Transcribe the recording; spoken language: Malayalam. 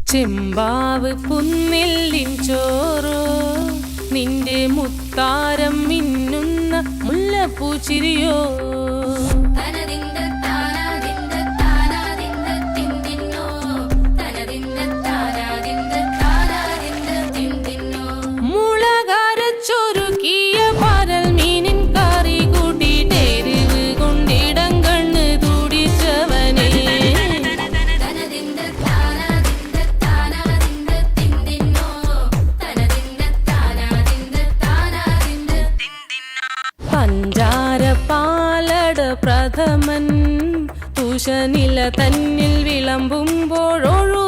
ചെമ്പാവ് പുന്നില്ലിൻ ചോറോ നിന്റെ മുത്താരം മിന്നുന്ന മുല്ലപ്പൂച്ചിരിയോ മുളകരച്ചൊരുക്കിയ പരൽ മീനിൻ കറി കൂട്ടിയിട്ട് എരിവ് കൊണ്ടിടം കണ്ണ് തുടിച്ചവനേ പഞ്ചാര പാലട പ്രഥമൻ തുഷനില തന്നിൽ വിളമ്പുമ്പോഴൊഴു